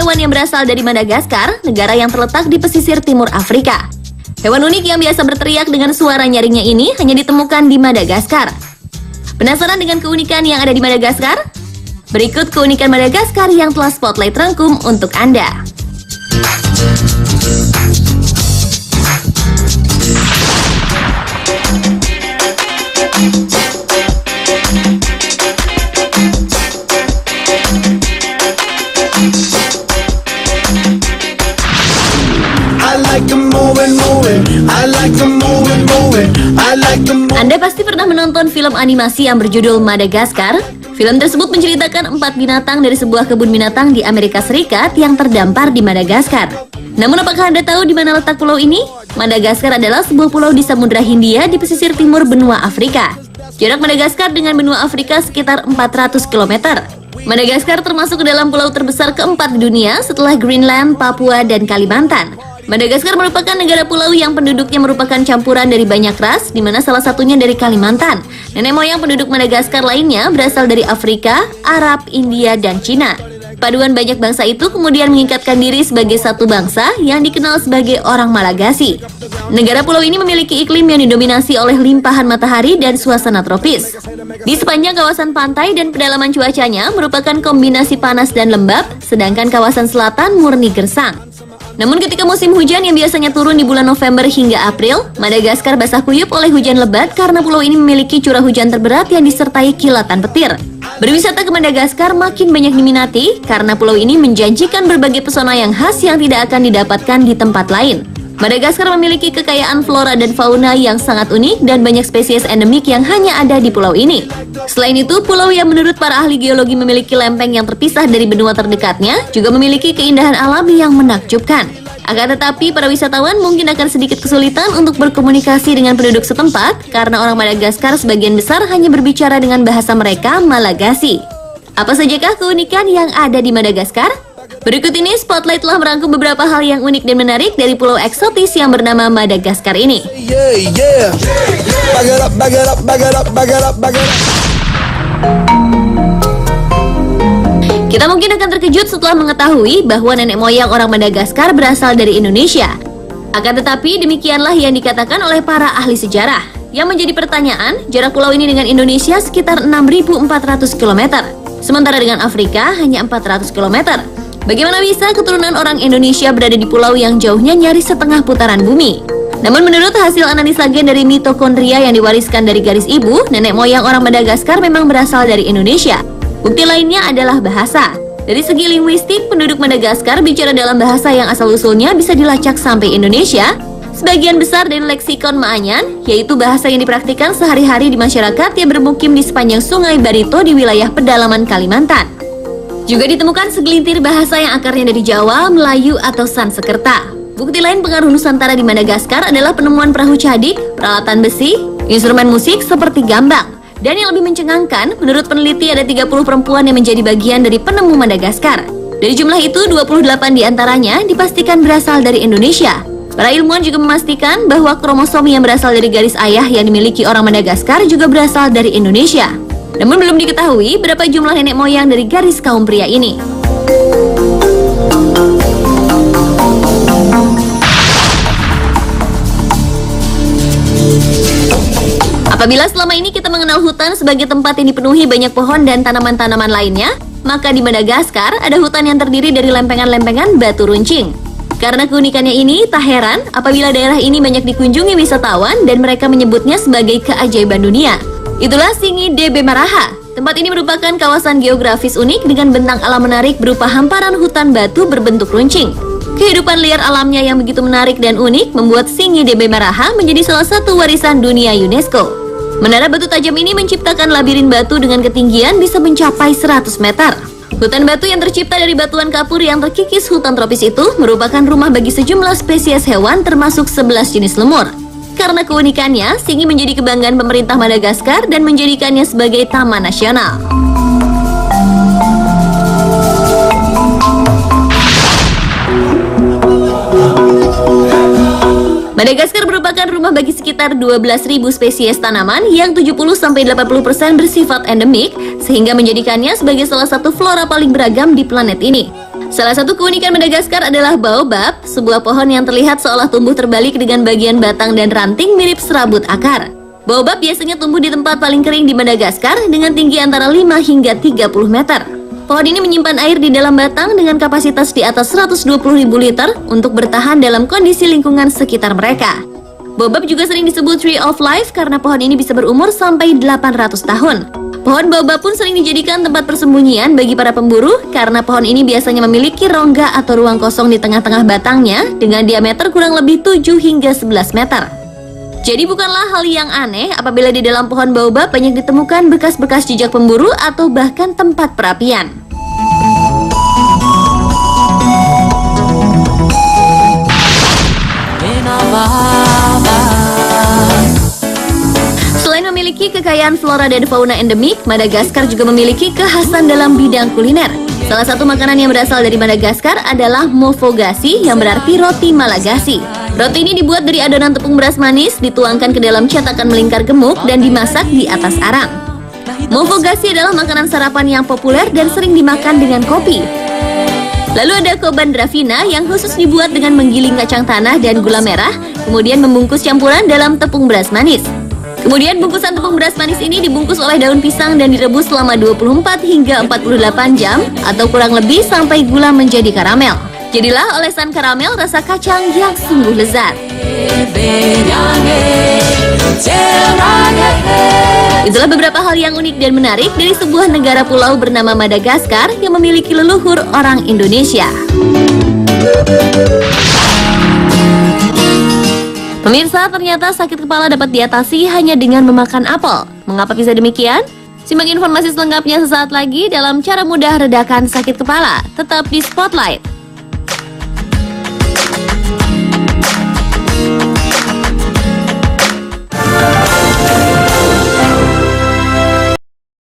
hewan yang berasal dari Madagaskar, negara yang terletak di pesisir timur Afrika. Hewan unik yang biasa berteriak dengan suara nyaringnya ini hanya ditemukan di Madagaskar. Penasaran dengan keunikan yang ada di Madagaskar? Berikut keunikan Madagaskar yang telah Spotlight rangkum untuk Anda. Anda pasti pernah menonton film animasi yang berjudul Madagaskar. Film tersebut menceritakan 4 binatang dari sebuah kebun binatang di Amerika Serikat yang terdampar di Madagaskar. Namun apakah Anda tahu di mana letak pulau ini? Madagaskar adalah sebuah pulau di Samudra Hindia di pesisir timur benua Afrika. Jarak Madagaskar dengan benua Afrika sekitar 400 km. Madagaskar termasuk ke dalam pulau terbesar keempat di dunia setelah Greenland, Papua, dan Kalimantan. Madagaskar merupakan negara pulau yang penduduknya merupakan campuran dari banyak ras, di mana salah satunya dari Kalimantan. Nenek moyang penduduk Madagaskar lainnya berasal dari Afrika, Arab, India, dan Cina. Paduan banyak bangsa itu kemudian mengikatkan diri sebagai satu bangsa yang dikenal sebagai orang Malagasy. Negara pulau ini memiliki iklim yang didominasi oleh limpahan matahari dan suasana tropis. Di sepanjang kawasan pantai dan pedalaman cuacanya merupakan kombinasi panas dan lembab, sedangkan kawasan selatan murni gersang. Namun ketika musim hujan yang biasanya turun di bulan November hingga April, Madagaskar basah kuyup oleh hujan lebat karena pulau ini memiliki curah hujan terberat yang disertai kilatan petir. Berwisata ke Madagaskar makin banyak diminati karena pulau ini menjanjikan berbagai pesona yang khas yang tidak akan didapatkan di tempat lain. Madagaskar memiliki kekayaan flora dan fauna yang sangat unik dan banyak spesies endemik yang hanya ada di pulau ini. Selain itu, pulau yang menurut para ahli geologi memiliki lempeng yang terpisah dari benua terdekatnya juga memiliki keindahan alam yang menakjubkan. Akan tetapi, para wisatawan mungkin akan sedikit kesulitan untuk berkomunikasi dengan penduduk setempat karena orang Madagaskar sebagian besar hanya berbicara dengan bahasa mereka, Malagasy. Apa sajakah keunikan yang ada di Madagaskar? Berikut ini Spotlight telah merangkum beberapa hal yang unik dan menarik dari pulau eksotis yang bernama Madagaskar ini. Kita mungkin akan terkejut setelah mengetahui bahwa nenek moyang orang Madagaskar berasal dari Indonesia. Akan tetapi demikianlah yang dikatakan oleh para ahli sejarah. Yang menjadi pertanyaan, jarak pulau ini dengan Indonesia sekitar 6.400 km. Sementara dengan Afrika hanya 400 km. Bagaimana bisa keturunan orang Indonesia berada di pulau yang jauhnya nyaris setengah putaran bumi? Namun menurut hasil analisa gen dari mitokondria yang diwariskan dari garis ibu, nenek moyang orang Madagaskar memang berasal dari Indonesia. Bukti lainnya adalah bahasa. Dari segi linguistik, penduduk Madagaskar bicara dalam bahasa yang asal-usulnya bisa dilacak sampai Indonesia. Sebagian besar dari leksikon Maanyan, yaitu bahasa yang dipraktikkan sehari-hari di masyarakat yang bermukim di sepanjang sungai Barito di wilayah pedalaman Kalimantan. Juga ditemukan segelintir bahasa yang akarnya dari Jawa, Melayu, atau Sanskerta. Bukti lain pengaruh Nusantara di Madagaskar adalah penemuan perahu cadik, peralatan besi, instrumen musik seperti gambang. Dan yang lebih mencengangkan, menurut peneliti ada 30 perempuan yang menjadi bagian dari penemu Madagaskar. Dari jumlah itu, 28 diantaranya dipastikan berasal dari Indonesia. Para ilmuwan juga memastikan bahwa kromosom yang berasal dari garis ayah yang dimiliki orang Madagaskar juga berasal dari Indonesia. Namun belum diketahui berapa jumlah nenek moyang dari garis kaum pria ini. Apabila selama ini kita mengenal hutan sebagai tempat yang dipenuhi banyak pohon dan tanaman-tanaman lainnya, maka di Madagaskar ada hutan yang terdiri dari lempengan-lempengan batu runcing. Karena keunikannya ini, tak heran apabila daerah ini banyak dikunjungi wisatawan dan mereka menyebutnya sebagai keajaiban dunia. Itulah Tsingy de Bemaraha. Tempat ini merupakan kawasan geografis unik dengan bentang alam menarik berupa hamparan hutan batu berbentuk runcing. Kehidupan liar alamnya yang begitu menarik dan unik membuat Tsingy de Bemaraha menjadi salah satu warisan dunia UNESCO. Menara batu tajam ini menciptakan labirin batu dengan ketinggian bisa mencapai 100 meter. Hutan batu yang tercipta dari batuan kapur yang terkikis hutan tropis itu merupakan rumah bagi sejumlah spesies hewan termasuk 11 jenis lemur. Karena keunikannya, Tsingy menjadi kebanggaan pemerintah Madagaskar dan menjadikannya sebagai taman nasional. Madagaskar merupakan rumah bagi sekitar 12.000 spesies tanaman yang 70-80% bersifat endemik, sehingga menjadikannya sebagai salah satu flora paling beragam di planet ini. Salah satu keunikan Madagaskar adalah baobab, sebuah pohon yang terlihat seolah tumbuh terbalik dengan bagian batang dan ranting mirip serabut akar. Baobab biasanya tumbuh di tempat paling kering di Madagaskar dengan tinggi antara 5 hingga 30 meter. Pohon ini menyimpan air di dalam batang dengan kapasitas di atas 120.000 liter untuk bertahan dalam kondisi lingkungan sekitar mereka. Baobab juga sering disebut Tree of Life karena pohon ini bisa berumur sampai 800 tahun. Pohon baobab pun sering dijadikan tempat persembunyian bagi para pemburu karena pohon ini biasanya memiliki rongga atau ruang kosong di tengah-tengah batangnya dengan diameter kurang lebih 7 hingga 11 meter. Jadi bukanlah hal yang aneh apabila di dalam pohon baobab banyak ditemukan bekas-bekas jejak pemburu atau bahkan tempat perapian. Selain memiliki kekayaan flora dan fauna endemik, Madagaskar juga memiliki kekhasan dalam bidang kuliner. Salah satu makanan yang berasal dari Madagaskar adalah mofogasi yang berarti roti Malagasy. Roti ini dibuat dari adonan tepung beras manis, dituangkan ke dalam cetakan melingkar gemuk dan dimasak di atas arang. Mofogasi adalah makanan sarapan yang populer dan sering dimakan dengan kopi. Lalu ada koban dravina yang khusus dibuat dengan menggiling kacang tanah dan gula merah, kemudian membungkus campuran dalam tepung beras manis. Kemudian bungkusan tepung beras manis ini dibungkus oleh daun pisang dan direbus selama 24 hingga 48 jam atau kurang lebih sampai gula menjadi karamel. Jadilah olesan karamel rasa kacang yang sungguh lezat. Itulah beberapa hal yang unik dan menarik dari sebuah negara pulau bernama Madagaskar yang memiliki leluhur orang Indonesia. Pemirsa, ternyata sakit kepala dapat diatasi hanya dengan memakan apel. Mengapa bisa demikian? Simak informasi selengkapnya sesaat lagi dalam cara mudah redakan sakit kepala. Tetap di Spotlight.